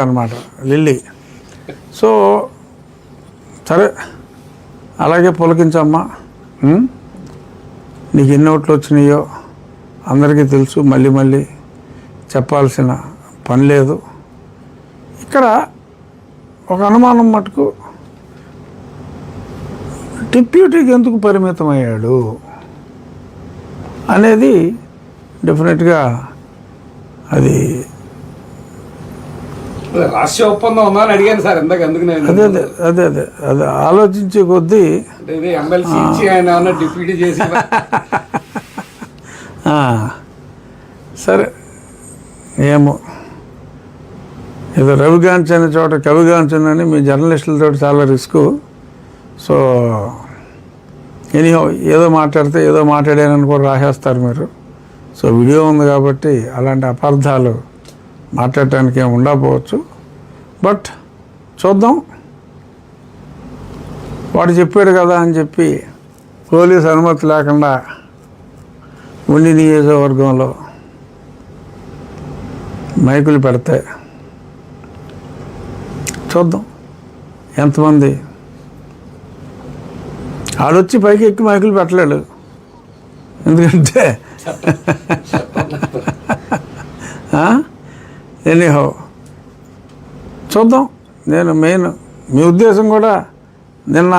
అనమాట lily. So సరే అలాగే పులకించమ్మా, నీకు ఎన్ని ఓట్లు వచ్చినాయో అందరికీ తెలుసు, మళ్ళీ మళ్ళీ చెప్పాల్సిన పని లేదు. ఇక్కడ ఒక అనుమానం మటుకు డిప్యూటీకి ఎందుకు పరిమితం అయ్యాడు అనేది డెఫినెట్గా అది రాష్ట్ర ఒప్పందం ఉందా అని అడిగాను సార్ ఇందాక. ఎందుకు అదే ఆలోచించే కొద్దీ ఎమ్మెల్సీ ఇచ్చి ఆయన డిప్యూటీ చేసి సరే ఏమో ఏదో రవిగాంచ్ అనే చోట కవిగాంచన్ అని మీ జర్నలిస్టులతో చాలా రిస్క్. సో ఎనీహో ఏదో మాట్లాడితే ఏదో మాట్లాడానని కూడా రాసేస్తారు మీరు. సో వీడియో ఉంది కాబట్టి అలాంటి అపార్థాలు మాట్లాడటానికి ఏమి ఉండకపోవచ్చు. బట్ చూద్దాం, వాడు చెప్పాడు కదా అని చెప్పి పోలీస్ అనుమతి లేకుండా ఉండి నియోజకవర్గంలో మైకులు పెడితే చూద్దాం ఎంతమంది. ఆడొచ్చి పైకి ఎక్కి మైకులు పెట్టలేడు, ఎందుకంటే ఎనీహో చూద్దాం. నేను మెయిన్ మీ ఉద్దేశం కూడా నిన్న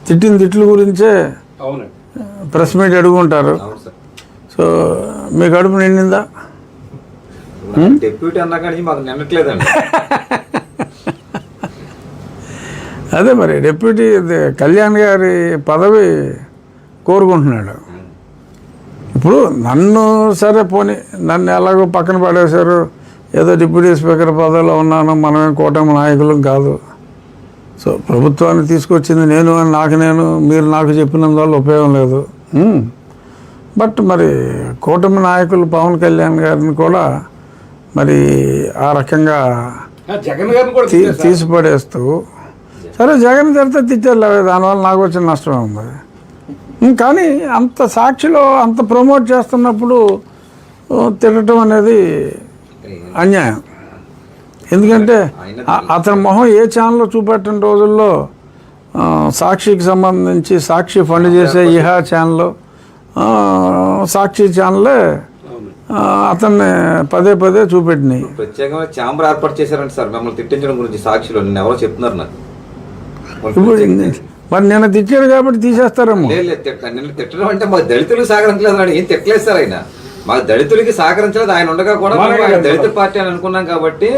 తిట్టిన తిట్లు గురించే ప్రెస్ మీట్ అడుగుంటారు. సో మీ కడుపు నిండిందా? డిప్యూటీ అన్నా కానీ మాకు నిన్నట్లేదండి. అదే మరి డిప్యూటీ కళ్యాణ్ గారి పదవి కోరుకుంటున్నాడు. ఇప్పుడు నన్ను సరే పోనీ నన్ను ఎలాగో పక్కన పడేశారు, ఏదో డిప్యూటీ స్పీకర్ పదవిలో ఉన్నాను, మనమే కూటమి నాయకులం కాదు. సో ప్రభుత్వాన్ని తీసుకొచ్చింది నేను అని నేను, మీరు నాకు చెప్పినందువల్ల ఉపయోగం లేదు. బట్ మరి కూటమి నాయకులు పవన్ కళ్యాణ్ గారిని కూడా మరి ఆ రకంగా తీసిపడేస్తూ, సరే జగన్ జరిగితే తిట్టారు, దానివల్ల నాకు వచ్చిన నష్టమే ఉంది. కానీ అంత సాక్షిలో అంత ప్రమోట్ చేస్తున్నప్పుడు తిట్టడం అనేది అన్యాయం. ఎందుకంటే అతని మొహం ఏ ఛానల్లో చూపెట్టిన రోజుల్లో సాక్షికి సంబంధించి సాక్షి ఫండ్ చేసే ఇహా ఛానల్లో సాక్షి ఛానలే అతన్ని పదే పదే చూపెట్టినాయి. ప్రత్యేకంగా ఛాంబర్ ఏర్పాటు చేశారంట సార్ మిమ్మల్ని తిట్టించడం గురించి సాక్షిలో. నిన్న ఎవరో చెప్తున్నారు నాకు. ఇప్పుడు మరి నిన్న తిట్టాడు కాబట్టి తీసేస్తారేమో. నిన్న తిట్టడం అంటే మాకు దళితులకు సహకరించలేదు అని ఏం తిట్టలేదు సార్. ఆయన మాకు దళితులకి సహకరించలేదు, ఆయన ఉండగా కూడా దళిత పార్టీ అని అనుకున్నాం కాబట్టి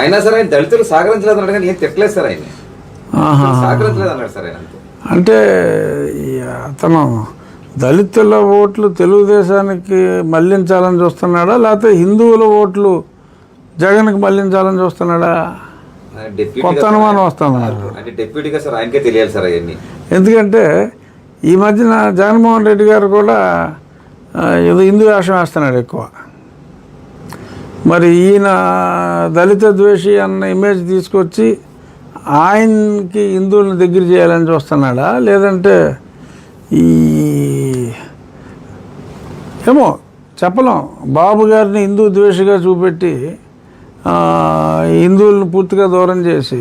అయినా సరే ఆయన దళితులకు సహకరించలేదు అన్నాడు, కానీ ఏం తిట్టలేదు సార్. ఆయన సహకరించలేదు అన్నాడు సార్. ఆయన అంటే అతను దళితుల ఓట్లు తెలుగుదేశానికి మళ్లించాలని చూస్తున్నాడా, లేకపోతే హిందువుల ఓట్లు జగన్కి మళ్లించాలని చూస్తున్నాడా? కొత్త అనుమానం వస్తుంది. అంటే డిప్యూటీగా సార్ ఆయనకే తెలియాలి సార్ అవన్నీ. ఎందుకంటే ఈ మధ్యన జగన్మోహన్ రెడ్డి గారు కూడా ఏదో హిందూ వేషం వేస్తున్నాడు ఎక్కువ. మరి ఈయన దళిత ద్వేషి అన్న ఇమేజ్ తీసుకొచ్చి ఆయనకి హిందువులను దగ్గర చేయాలని చూస్తున్నాడా, లేదంటే ఈ ఏమో చెప్పలేం. బాబు గారిని హిందూ ద్వేషిగా చూపెట్టి హిందువులను పూర్తిగా దూరం చేసి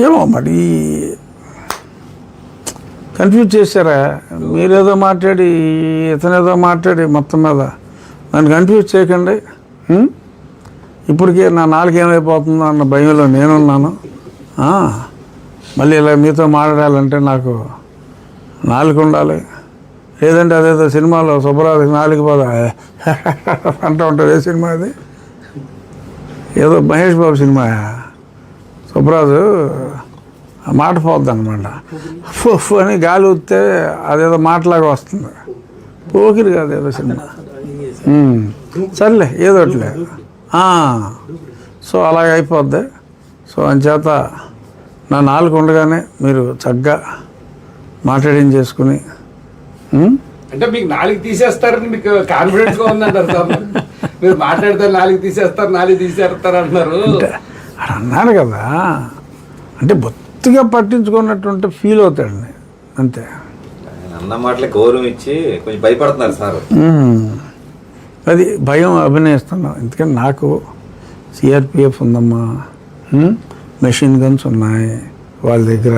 ఏమో మరి కన్ఫ్యూజ్ చేశారా? మీరేదో మాట్లాడి ఇతనేదో మాట్లాడి మొత్తం మీద నన్ను కన్ఫ్యూజ్ చేయకండి. ఇప్పటికే నా నాలుగు ఏమైపోతుందో అన్న భయంలో నేనున్నాను. మళ్ళీ ఇలా మీతో మాట్లాడాలంటే నాకు నాలుగు ఉండాలి, లేదంటే అదేదో సినిమాలో సుబ్బరాజు నాలుగు పద అంటూ ఉంటుంది. ఏ సినిమా అది? ఏదో మహేష్ బాబు సినిమా. సుబ్బరాజు మాట పోద్ది అనమాట, ఫుఫ్ అని గాలి ఊస్తే అదేదో మాటలాగా వస్తుంది. పోకిరి కాదు ఏదో సినిమా. సర్లే ఏదో ఒకటిలే. సో అలాగే అయిపోద్ది. సో అంచేత నా నాలుగు ఉండగానే మీరు చక్కగా మాట్లాడించేసుకుని. అంటే మీకు నాలుగు తీసేస్తారని మీకు కాన్ఫిడెన్స్ గా ఉందంటారు సార్. మీరు మాట్లాడితే నాలుగు తీసేస్తారు అంటున్నారు. అన్నాడు కదా, అంటే బొత్తిగా పట్టించుకున్నట్టుంటే ఫీల్ అవుతాడండి అంతే. అన్న మాటలకి గౌరవం ఇచ్చి కొంచెం భయపడుతున్నారు సార్. అది భయం అభినయిస్తున్నాం. ఎందుకంటే నాకు సిఆర్పిఎఫ్ ఉందమ్మా, మెషిన్ గన్స్ ఉన్నాయి వాళ్ళ దగ్గర.